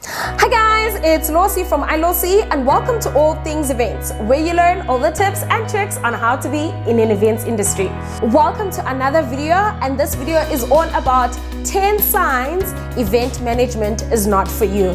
Hi guys, it's Losi from Losi and welcome to All Things Events, where you learn all the tips and tricks on how to be in an events industry. Welcome to another video, and this video is all about 10 signs event management is not for you.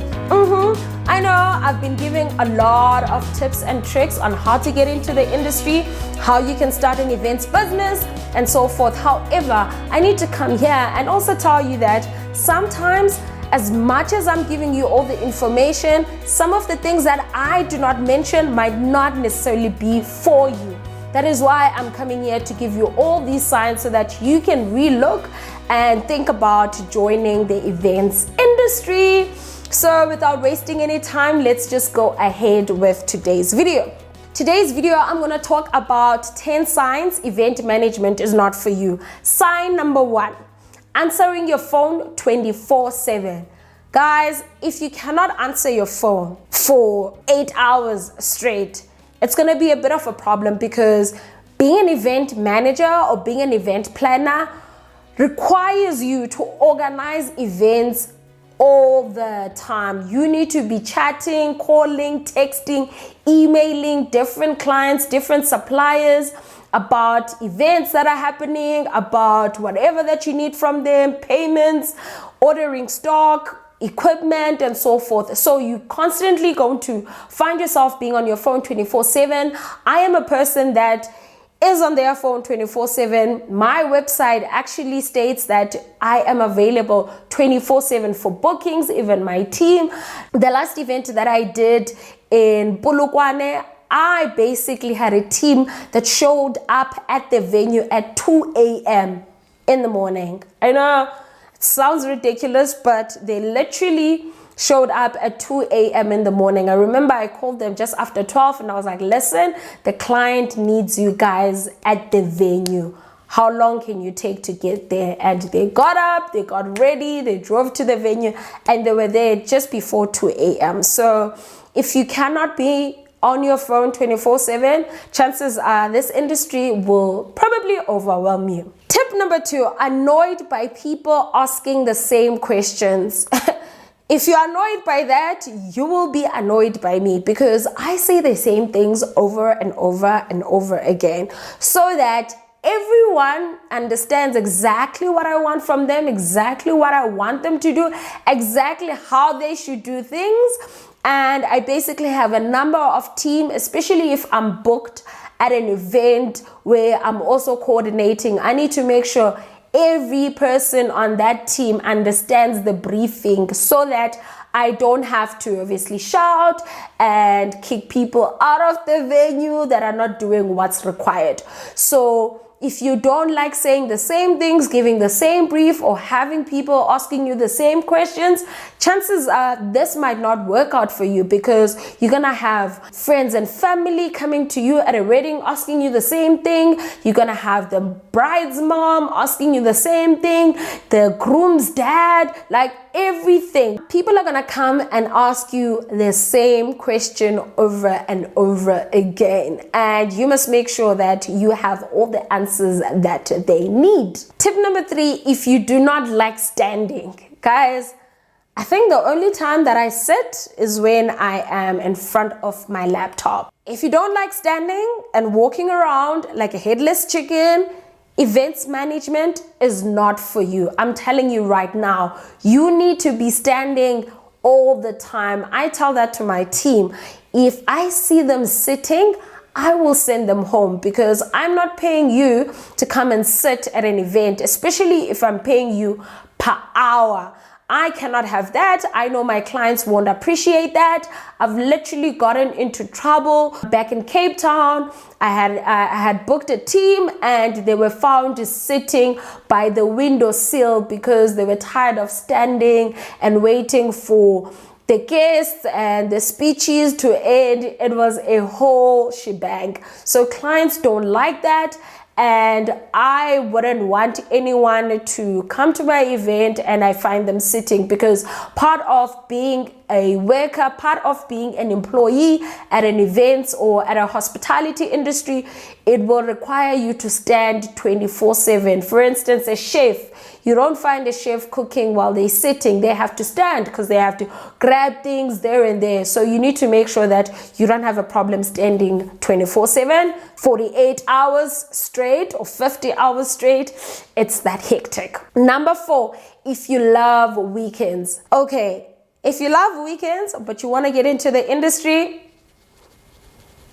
I know I've been giving a lot of tips and tricks on how to get into the industry, how you can start an events business and so forth. However, I need to come here and also tell you that sometimes, as much as I'm giving you all the information, some of the things that I do not mention might not necessarily be for you. That is why I'm coming here to give you all these signs so that you can relook and think about joining the events industry. So without wasting any time, let's just go ahead with today's video. Today's video, I'm going to talk about 10 signs event management is not for you. Sign number 1. Answering your phone 24/7. Guys, if you cannot answer your phone for 8 hours straight, it's going to be a bit of a problem, because being an event manager or being an event planner requires you to organize events all the time. You need to be chatting, calling, texting, emailing different clients, different suppliers about events that are happening, about whatever that you need from them, payments, ordering stock, equipment, and so forth. So you're constantly going to find yourself being on your phone 24/7. I am a person that is on their phone 24/7. My website actually states that I am available 24/7 for bookings, even my team. The last event that I did in Polokwane, I basically had a team that showed up at the venue at 2 a.m. in the morning. I know it sounds ridiculous, but they literally showed up at 2 a.m. in the morning. I remember I called them just after 12 and I was like, listen, the client needs you guys at the venue. How long can you take to get there? And they got up, they got ready, they drove to the venue, and they were there just before 2 a.m. So if you cannot be on your phone 24/7, chances are this industry will probably overwhelm you. Tip number 2, annoyed by people asking the same questions. If you're annoyed by that, you will be annoyed by me, because I say the same things over and over and over again, so that everyone understands exactly what I want from them, exactly what I want them to do, exactly how they should do things. And I basically have a number of team, especially if I'm booked at an event where I'm also coordinating. I need to make sure every person on that team understands the briefing, so that I don't have to obviously shout and kick people out of the venue that are not doing what's required. So if you don't like saying the same things, giving the same brief, or having people asking you the same questions, chances are this might not work out for you, because you're gonna have friends and family coming to you at a wedding asking you the same thing. You're gonna have the bride's mom asking you the same thing, the groom's dad, like everything. People are gonna come and ask you the same question over and over again, and you must make sure that you have all the answers that they need. Tip number 3, if you do not like standing. Guys, I think the only time that I sit is when I am in front of my laptop. If you don't like standing and walking around like a headless chicken, events management is not for you. I'm telling you right now, you need to be standing all the time. I tell that to my team. If I see them sitting, I will send them home, because I'm not paying you to come and sit at an event, especially if I'm paying you per hour. I cannot have that. I know my clients won't appreciate that. I've literally gotten into trouble back in Cape Town. I had booked a team and they were found sitting by the windowsill because they were tired of standing and waiting for the guests and the speeches to end. It was a whole shebang. So clients don't like that. And I wouldn't want anyone to come to my event and I find them sitting, because part of being a worker, part of being an employee at an event or at a hospitality industry it will require you to stand 24/7. For instance, a chef, you don't find a chef cooking while they're sitting. They have to stand because they have to grab things there and there. So you need to make sure that you don't have a problem standing 24/7, 48 hours straight or 50 hours straight. It's that hectic. Number 4, if you love weekends. Okay, if you love weekends, but you want to get into the industry,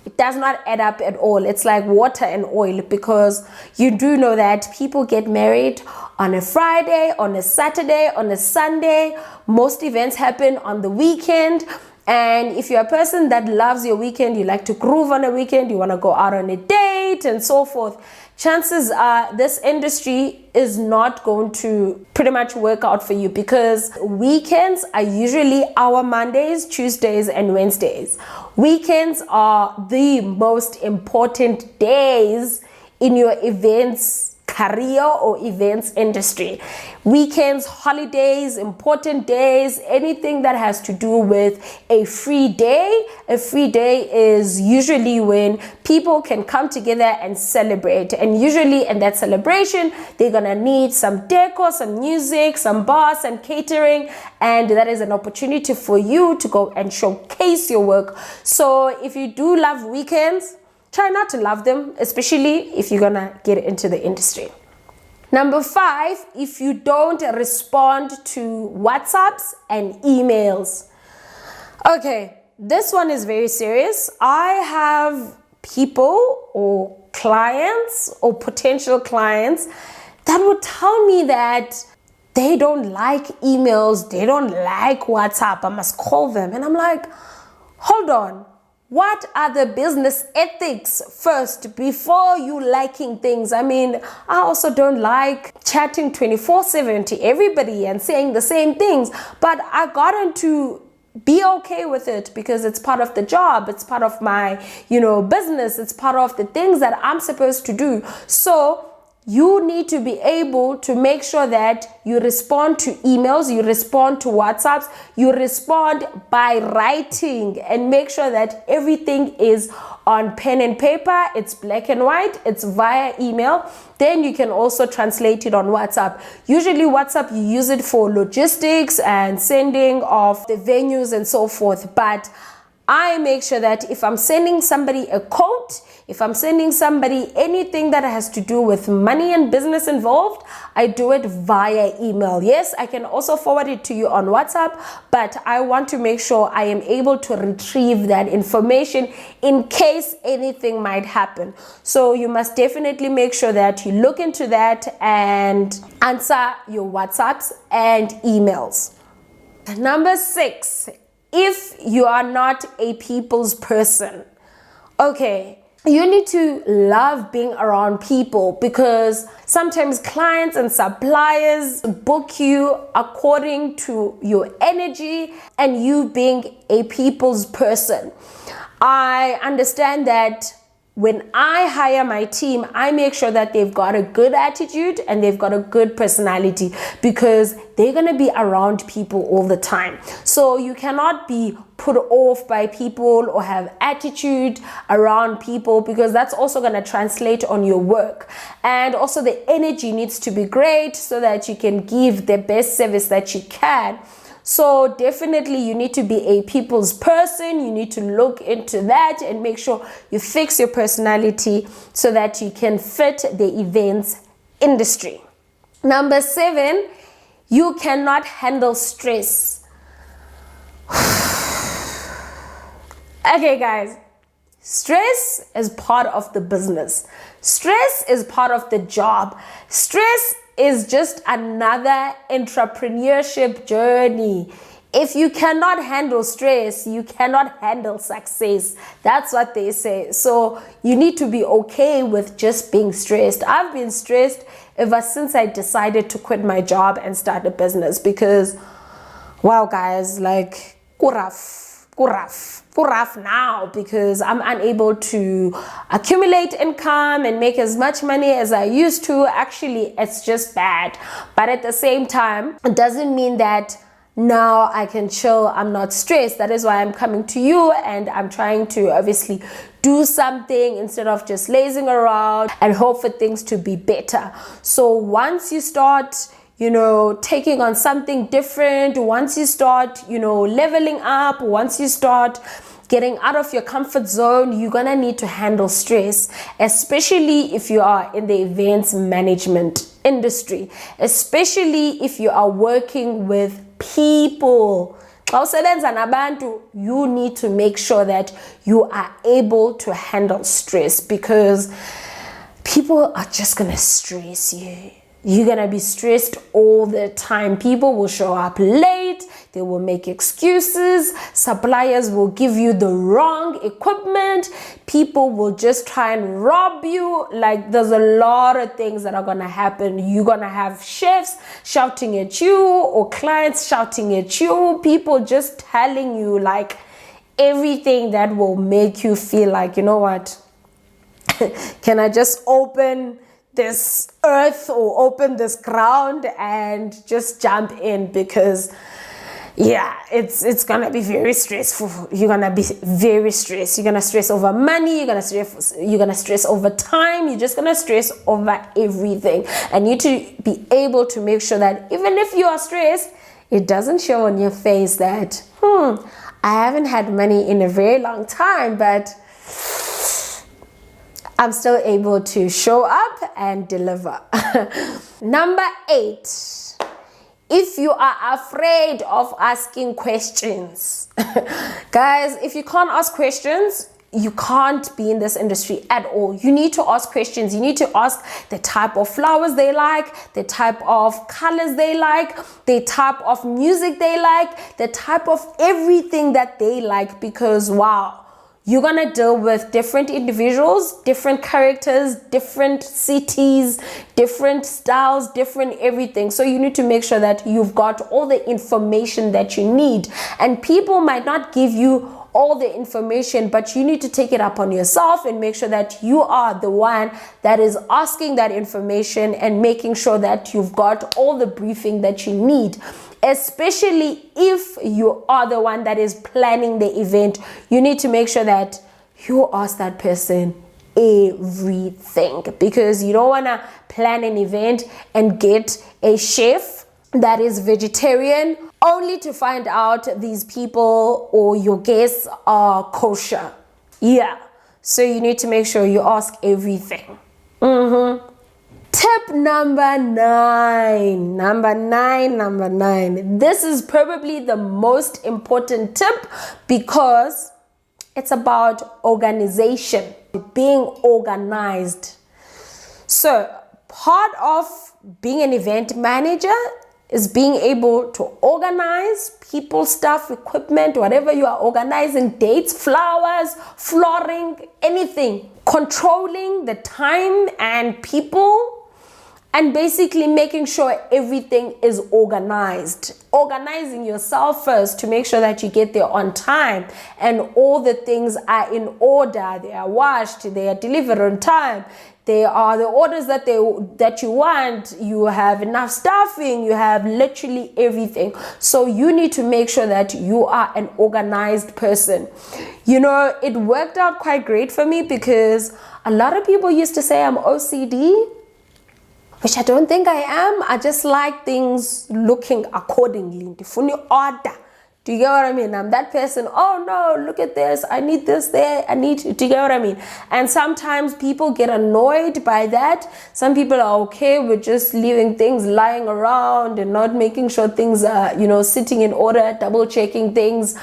it does not add up at all. It's like water and oil, because you do know that people get married on a Friday, on a Saturday, on a Sunday. Most events happen on the weekend. And if you're a person that loves your weekend, you like to groove on a weekend, you want to go out on a date and so forth, chances are this industry is not going to pretty much work out for you, because weekends are usually our Mondays, Tuesdays, and Wednesdays. Weekends are the most important days in your events career or events industry. Weekends, holidays, important days, anything that has to do with a free day. A free day is usually when people can come together and celebrate, and usually in that celebration they're gonna need some decor, some music, some bars, some catering, and that is an opportunity for you to go and showcase your work. So if you do love weekends, try not to love them, especially if you're gonna get into the industry. Number 5, if you don't respond to WhatsApps and emails. Okay, this one is very serious. I have people or clients or potential clients that would tell me that they don't like emails, they don't like WhatsApp, I must call them. And I'm like, hold on. What are the business ethics first before you liking things? I mean, I also don't like chatting 24/7 to everybody and saying the same things, but I gotten to be okay with it because it's part of the job. It's part of my, business. It's part of the things that I'm supposed to do. So you need to be able to make sure that you respond to emails, you respond to WhatsApps, you respond by writing, and make sure that everything is on pen and paper, it's black and white, it's via email. Then you can also translate it on WhatsApp. Usually WhatsApp, you use it for logistics and sending of the venues and so forth. But I make sure that if I'm sending somebody a quote, if I'm sending somebody anything that has to do with money and business involved, I do it via email. Yes, I can also forward it to you on WhatsApp, but I want to make sure I am able to retrieve that information in case anything might happen. So you must definitely make sure that you look into that and answer your WhatsApps and emails. Number 6, if you are not a people's person, okay, you need to love being around people, because sometimes clients and suppliers book you according to your energy and you being a people's person. I understand that when I hire my team, I make sure that they've got a good attitude and they've got a good personality, because they're going to be around people all the time. So you cannot be put off by people or have attitude around people, because that's also going to translate on your work. And also the energy needs to be great so that you can give the best service that you can. So definitely you need to be a people's person. You need to look into that and make sure you fix your personality so that you can fit the events industry. Number 7, you cannot handle stress. Okay, guys, stress is part of the business. Stress is part of the job. Stress is just another entrepreneurship journey. If you cannot handle stress, you cannot handle success. That's what they say. So you need to be okay with just being stressed. I've been stressed ever since I decided to quit my job and start a business, because, wow, guys, like, rough now, because I'm unable to accumulate income and make as much money as I used to. Actually, it's just bad. But at the same time, it doesn't mean that now I can chill, I'm not stressed. That is why I'm coming to you, and I'm trying to obviously do something instead of just lazing around and hope for things to be better. So once you start, taking on something different, once you start, leveling up, once you start getting out of your comfort zone, you're gonna need to handle stress, especially if you are in the events management industry, especially if you are working with people. You need to make sure that you are able to handle stress, because people are just gonna stress you. You're gonna be stressed all the time. People will show up late, they will make excuses, suppliers will give you the wrong equipment, people will just try and rob you. Like, there's a lot of things that are gonna happen. You're gonna have chefs shouting at you, or clients shouting at you, people just telling you like everything that will make you feel like, you know what, can I just open this earth or open this ground and just jump in? Because it's gonna be very stressful. You're gonna be very stressed. You're gonna stress over money, you're gonna stress over time, you're just gonna stress over everything. And you need to be able to make sure that even if you are stressed, it doesn't show on your face that I haven't had money in a very long time, but I'm still able to show up and deliver. Number 8, if you are afraid of asking questions. Guys, if you can't ask questions, you can't be in this industry at all. You need to ask questions. You need to ask the type of flowers they like, the type of colors they like, the type of music they like, the type of everything that they like, because wow, you're gonna deal with different individuals, different characters, different cities, different styles, different everything. So you need to make sure that you've got all the information that you need. And people might not give you all the information, but you need to take it up on yourself and make sure that you are the one that is asking that information and making sure that you've got all the briefing that you need. Especially if you are the one that is planning the event, you need to make sure that you ask that person everything, because you don't want to plan an event and get a chef that is vegetarian only to find out these people or your guests are kosher. So you need to make sure you ask everything. Tip number 9. Number nine. This is probably the most important tip, because it's about organization, being organized. So part of being an event manager is being able to organize people, stuff, equipment, whatever you are organizing, dates, flowers, flooring, anything. Controlling the time and people, and basically making sure everything is organized. Organizing yourself first to make sure that you get there on time and all the things are in order. They are washed, they are delivered on time. They are the orders that you want. You have enough staffing, you have literally everything. So you need to make sure that you are an organized person. It worked out quite great for me, because a lot of people used to say I'm OCD, which I don't think I am. I just like things looking accordingly. Order. Do you get what I mean? I'm that person. Oh no, look at this. I need this there. Do you get what I mean? And sometimes people get annoyed by that. Some people are okay with just leaving things lying around and not making sure things are, sitting in order, double checking things.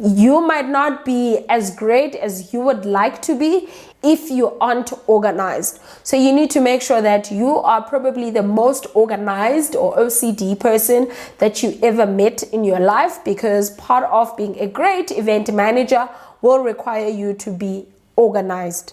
You might not be as great as you would like to be if you aren't organized. So you need to make sure that you are probably the most organized or OCD person that you ever met in your life, because part of being a great event manager will require you to be organized.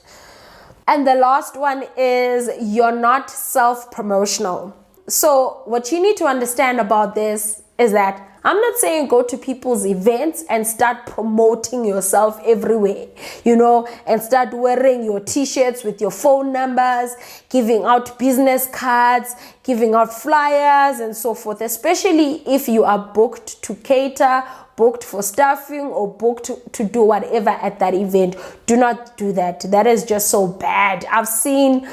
And the last one is you're not self-promotional. So what you need to understand about this is that I'm not saying go to people's events and start promoting yourself everywhere, and start wearing your t-shirts with your phone numbers, giving out business cards, giving out flyers and so forth, especially if you are booked to cater, booked for staffing, or booked to do whatever at that event. Do not do that. That is just so bad. I've seen,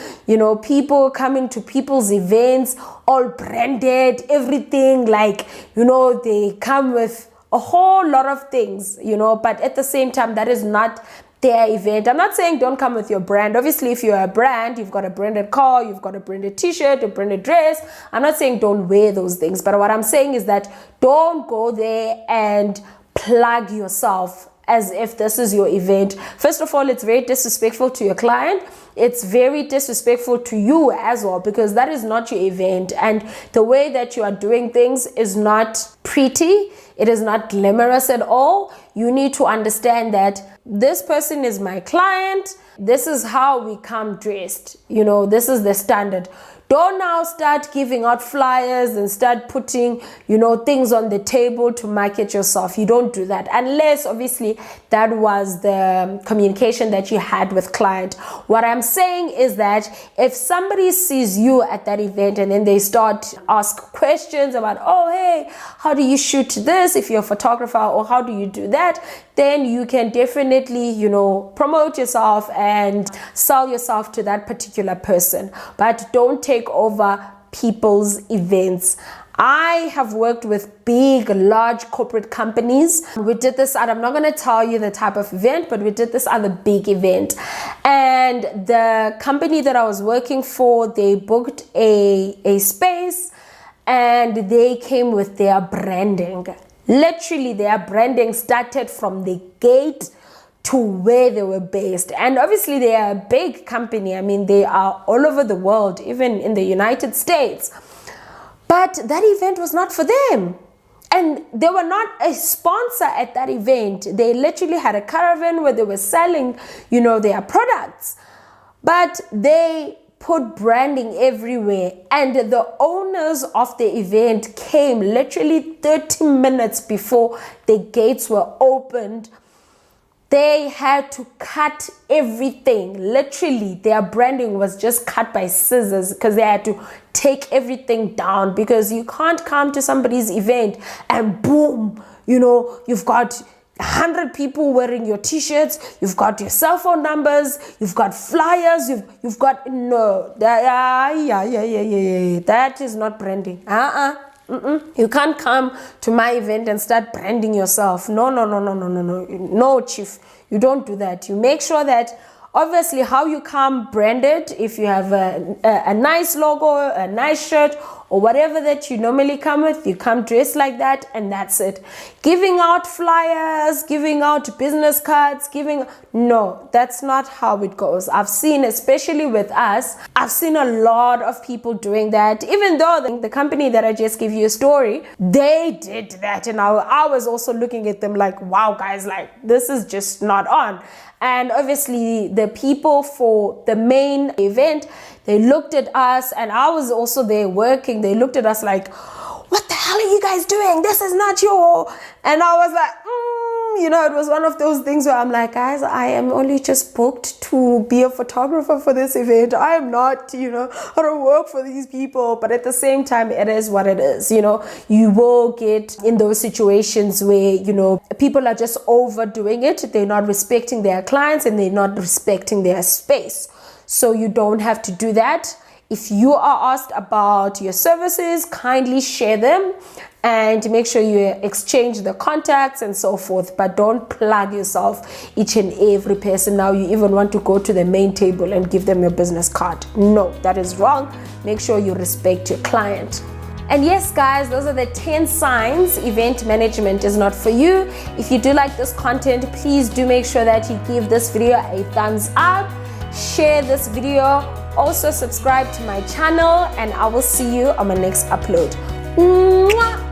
people coming to people's events all branded, everything, like, they come with a whole lot of things, but at the same time, that is not their event. I'm not saying don't come with your brand. Obviously, if you're a brand, you've got a branded car, you've got a branded t-shirt, a branded dress. I'm not saying don't wear those things, but what I'm saying is that don't go there and plug yourself as if this is your event. First of all, it's very disrespectful to your client. It's very disrespectful to you as well, because that is not your event, and the way that you are doing things is not pretty. It is not glamorous at all. You need to understand that this person is my client. This is how we come dressed. This is the standard. Don't now start giving out flyers and start putting, things on the table to market yourself. You don't do that, unless obviously that was the communication that you had with client. What I'm saying is that if somebody sees you at that event and then they start ask questions about, oh, hey, how do you shoot this if you're a photographer, or how do you do that, then you can definitely, promote yourself and sell yourself to that particular person. But don't take over people's events. I have worked with big, large corporate companies. We did this at, I'm not going to tell you the type of event, but we did this at a big event. And the company that I was working for, they booked a space, and they came with their branding. Literally, their branding started from the gate to where they were based. And obviously, they are a big company. I mean, they are all over the world, even in the United States. But that event was not for them. And they were not a sponsor at that event. They literally had a caravan where they were selling, their products. But they put branding everywhere, and the owners of the event came literally 30 minutes before the gates were opened. They had to cut everything. Literally, their branding was just cut by scissors, because they had to take everything down, because you can't come to somebody's event and boom, you've got 100 people wearing your t-shirts, you've got your cell phone numbers, you've got flyers, you've got, no, that is not branding. You can't come to my event and start branding yourself. No, chief, you don't do that. You make sure that obviously how you come branded, if you have a nice logo, a nice shirt, or whatever that you normally come with, you come dressed like that, and that's it. Giving out flyers, giving out business cards, no, that's not how it goes. I've seen, especially with us, I've seen a lot of people doing that. Even though the company that I just gave you a story, they did that, and I was also looking at them like, wow, guys, like, this is just not on. And obviously the people for the main event, they looked at us, and I was also there working. They looked at us like, what the hell are you guys doing? This is not your... And I was like, it was one of those things where I'm like, guys, I am only just booked to be a photographer for this event. I am not, I don't work for these people. But at the same time, it is what it is. You will get in those situations where, people are just overdoing it. They're not respecting their clients, and they're not respecting their space. So you don't have to do that. If you are asked about your services, kindly share them and make sure you exchange the contacts and so forth. But don't plug yourself each and every person. Now you even want to go to the main table and give them your business card. No, that is wrong. Make sure you respect your client. And yes, guys, those are the 10 signs event management is not for you. If you do like this content, please do make sure that you give this video a thumbs up. Share this video, also subscribe to my channel, and I will see you on my next upload. Mwah!